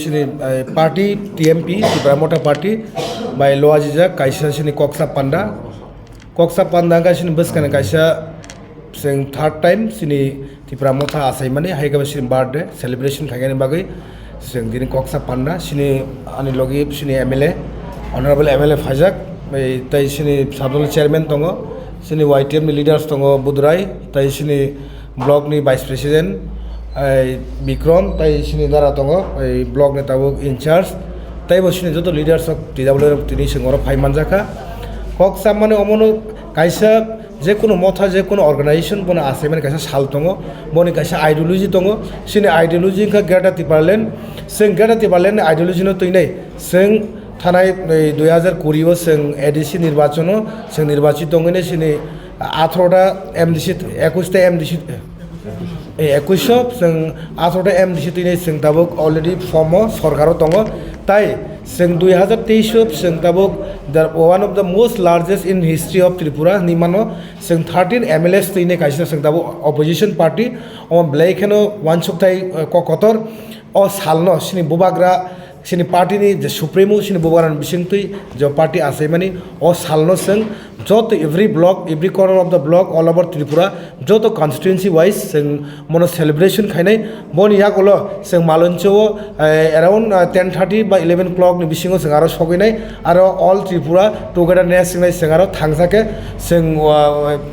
Sini party TMP Tripura Party by Loajija Kaisa sini Koksa Panda ga sini bus kana Kaisa sing third time sini Tripura Mota asai mani hai ga sini birthday celebration thagani bagai sing dini Koksa Panda sini ani logi sini MLA honorable MLA Fajak tai sini sabdol chairman tongo sini YTM leaders tongo Budrai tai sini block ni vice president Bikram tai sini dara tongo blog ne tabuk in charge tai bo sini joto leaders of TWR tini singora phai manjaka Koksa mane omono kaisa je kono motha je kono organization bona ase mane kaisa sal tongo boni kaisa ideology tongo sini ideology ka gata tiparlen sing gata tiparlen ideology no toinai sing থানায় 2020 ও সং ADC নির্বাচন সং নির্বাচিত হইনে সিনি 18টা MDC 21টা এমডিসি 21 সং 18টা এমডিসি তিনে সং তাবক অলরেডি ফর্ম সরকারও দङ তাই সং 2023 সং তাবক one of the most largest in history of Tripura নিমানো সং 13 এমএলএস তিনে কাইসা সং তাবক অপোজিশন পার্টি ও ব্লেকেনো ওয়ান সপ্তাহ ককতর ও সালনো সিনি বুবাগ্রা sini party ni the supremo sini bogaran bisingtui jo party asai mani o salno seng joto every block every corner of the block all over Tripura joto constituency wise seng mono celebration khainai boni yakolo seng maloncho around 10:30 by 11 o'clock ni bisingo seng aro soginai aro all Tripura together ne singai seng aro thangsake seng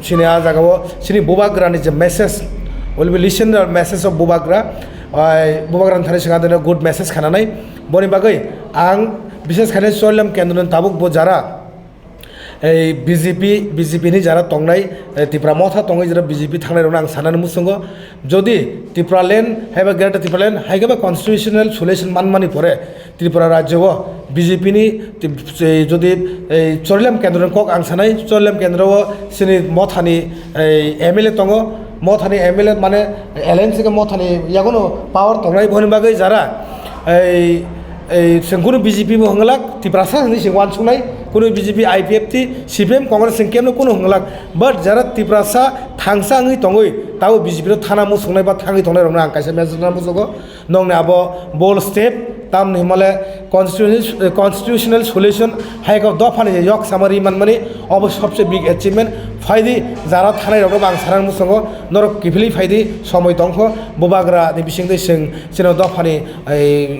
sini a jagao sini bobagra ni je message will be listen the message of bobagra bobagra thare singa good message khananai boni bagai ang বিশেষ খানে চললাম কেন্দ্র তাবুক বো যারা এই BJP ni যারা তংনাই ত্রিপুরা মথা তংই যারা BJP থাংনাই রং আং সানানি মুসঙ্গ যদি ত্রিপুরা ল্যান্ড হাইবা গ্রেটার ত্রিপুরা ল্যান্ড হাইগাবা কনস্টিটিউশনাল সলিউশন মানমানি পরে ত্রিপুরা রাজ্য বিজেপি ni যদি এই চললাম কেন্দ্র কক আং সানাই চললাম কেন্দ্র সিনি মথানি এমএলএ তং মথানি এমএলএ মানে এলএনসি কে মথানি ইয়াগনো পাওয়ার তংনাই বনি বাগৈ যারা এই কোনো বিজেপি হংলাক Tripura ni sing wan sungnai কোনো BJP IPFT CPM Congress sing কেমন কোনো হংলাক বাট যারা ত্রিপুরা থাংসা আঙি তংই তাও বিজেপি থানা মু sungnai বা থাঙি তংনাই রং আং কাইসা মেসেজ না মুজগো নংনে আবো বল স্টেপ তাম হিমালয় কনস্টিটিউশনাল সলিউশন হাইকা দফানি ইয়ক সামারি মানমানি অব সবচেয়ে বিগ অ্যাচিভমেন্ট ফাইদি যারা থানায় রং আং সারাং মুসঙ্গ নরক কিফিলি ফাইদি সময় দংখ ববাগ্রা ni bisingdei sing sino dofani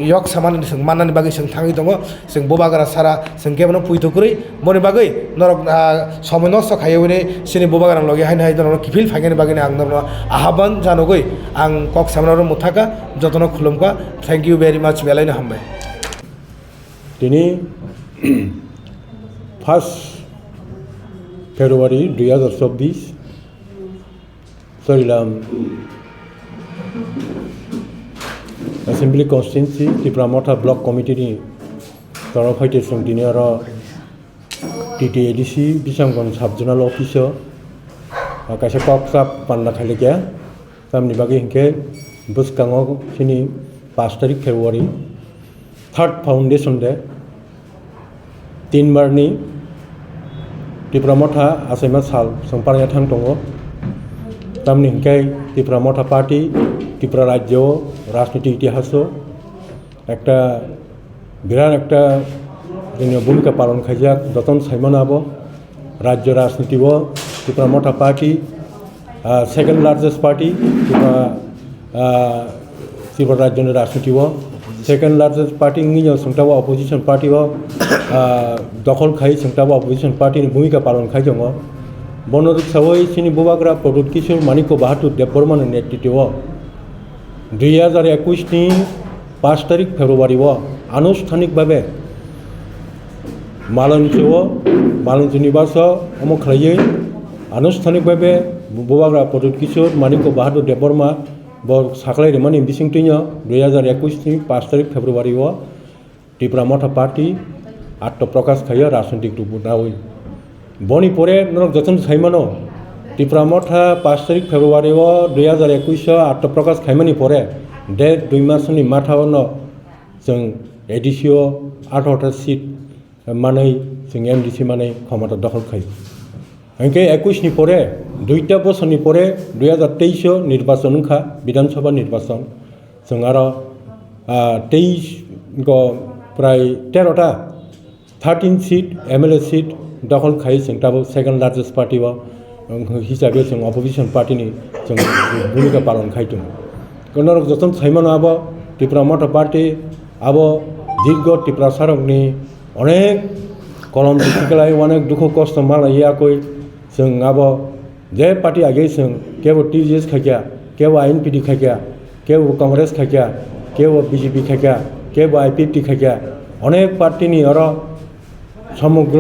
yok saman sing manani bagi sing thangi dङ sing bobagra sara sing kebono puito kuri boni bagai norok সময় নষ্ট খাইওনি sini bobagra logi hain hai norok kifil phageni bagini ang norok ahaban janogoi ang kok samnaro muthaka jotono khulumka thank you very much belaina hambai তিনি 1 ফেব্রুয়ারি 2024 সরিলাম Assembly Constituency Tripura Motha Block Committee তরফ হইতে দিনে আর TTADC Bisamgam Sub-Zonal Officer kaisa Koksa Panda Khalikya tamni bagi hinke buskango sini 5 tarik February third foundation de 3 barni Tripura Motha asaima sal songparya thang tongo tamni hinke Tripura Motha Party Tripura রাজ্য রাজনীতি ইতিহাস একটা বিরাট একটা ভূমিকা পালন খাইজাক যতন Simon আব রাজ্য রাজনীতি Tripura Motha party second largest party Tripura রাজ্যের রাজনীতি সেকেন্ড লার্জেস্ট পার্টি সংটাব অপোজিশন পার্টি দখল খাই সংটাব অপোজিশন পার্টির ভূমিকা পালন খাইজ বনরূপ সাবই চিনি বুবাগ্রা প্রদুত কিশোর মানিক্য বাহাদুর দেববর্মানের নেতৃত্ব 2021 ni 5 tarik February আনুষ্ঠানিকভাবে মালঞ্চ নিবাস অমুক খাইয়ে আনুষ্ঠানিকভাবে বুবাগ্রা প্রদুত কিশোর মানিক্য বাহাদুর দেববর্মা বর সাকলাই রেমানি বিসিংটিন্য 2021 ni 5 tarik February Tripura Motha party আত্মপ্রকাশ খাইয়া রাজনৈতিক রূপ দাওই বনি পরে নরক যতন সাইমানো Tripura Motha 5 tarik February 2021 আত্মপ্রকাশ খাইমানি পরে 2 মাসনি মাথাওনো जों एडिसिओ 18টা সিট মাनै जों एमडिसि मानै ক্ষমতা দখল খাই এনকে 21 नि পরে 2টা বছরनि পरे 2023 নির্বাচন খা বিধানসভা নির্বাচন जों आरो 23 प्राय 13টা 13 सीट MLA सीट दखल खाई जों दाबो सेकेंड लार्जेस्ट पार्टी हिसाबै जों अपोजिशन पार्टीनि जों भूमिका पालन खाइदों कोनोरक जतन साइमन आबो त्रिपुरा मटर पार्टी आबो दीर्घ त्रिपुरा सारकनि अनेक कलम दिखलाय अनेक दुख कष्ट मालायाखै जों आबो जे पार्टी आगे जों केवल TJS खाइया केवल INPD खाइया केवल कांग्रेस खाइया केवल BJP खाइया केवल IPP खाइया अनेक पार्टीनि आरो समग्र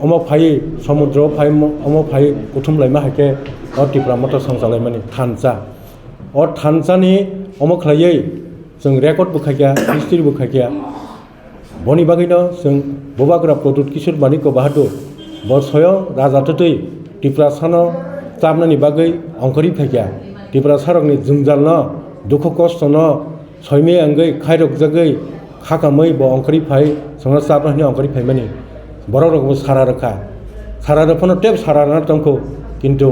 अमफाई समुद्र फाई अमफाई उथुमलाय माहाके और त्रिपुरा मटर संसालाय माने थानसा और थानसानि अमखलायै जों रेकर्ड बुखाइया हिस्ट्री बुखाइया बनि बागैनो जों बबाग्रा प्रदुत किशोर मानिक बाहादुर बसय राजा ततै त्रिपुरा सानो चाबनानि बागै अंकरि फाइया त्रिपुरा सारकनि जुंजाल न दुख कष्ट न सयमे आंगै खायरक जगै खाकामै ब अंकरि फाइ संना चाबनानि अंकरि फाइ माने बररकबो सारा रखा सारा रफनो टेप सारा ना तंखौ किन्तु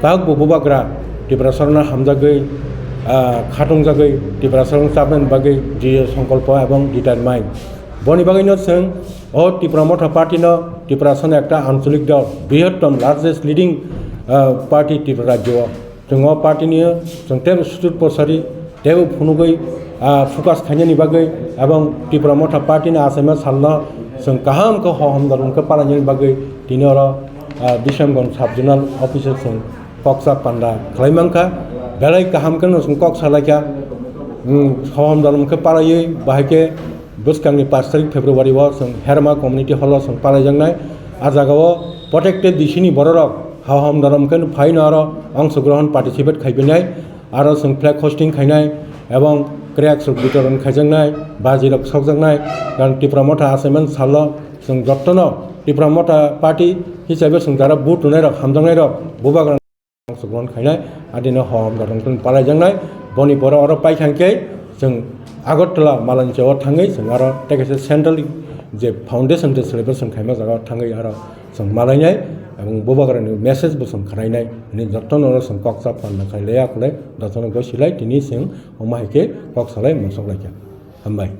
बाग बबाग्रा त्रिपुरा सरना हामजागै खाटं जागै त्रिपुरा सरन चाबनानि बागै जि संकल्प एवं डिटारमाइन बनि बागैनो जों अ त्रिपुरा मटर पार्टीनो त्रिपुरा सन एकटा आंचलिक दल बृहत्तम लार्जेस्ट लीडिंग पार्टी त्रिपुरा राज्य जों पार्टीनि जों टेब सुदुर प्रसारी टेब फुनुगै फुकास खायनायनि बागै एवं त्रिपुरा मटर पार्टीनि आसामा सालना जों गाहामखौ हमदारनखौ पालायनायनि बागै दिनै आरो बिशामगंज साब जोनाल अफिसार जों कक्सा पान्डा खालायमांखा बेलाय गाहामखौनो जों कक्सालायखा हमदारनखौ पालायै बाहायके बुसकांनि 5 तारिख फेब्रुवारिआव जों हेरमा कमिउनिटि हलाव जों पालायजांनाय आजागाव प्रटेक्टेड दिसिनि बररक हमदारनखौ फाइन आरो अंशग्रहण पार्टिसिपेट खायबोनाय आरो जों फ्लैग होस्टिंग खायनाय एवं क्रेक्स वितरण खायजांनाय बाजिरक सकजांनाय कारण त्रिपुरा मटर आसामन साल जों जत्तन त्रिपुरा मटर पार्टी हिसाबै जों जारा बुट नुनाय रक हामजांनाय रक बबाग्रा अंशग्रहण खायनाय आदिनो हमदारनखौ पालायजांनाय बनि बर आरो पाइखांके जों आगरतला मालानसेआव थाङै जों आरो तेकेसे सेन्ट्रेल जे फाउन्डेसन जे सेलिब्रेसन खायमा जागाव थाङै आरो जों मालायनाय एवं बबाग्रानि मेसेज बोसोन खानायनाय नि जत्तन आरो जों कक्सा पान्ना खायलायाखले दतन गसिलाय दिनै जों अमायके कक्सालाय मसलायके हामबाय।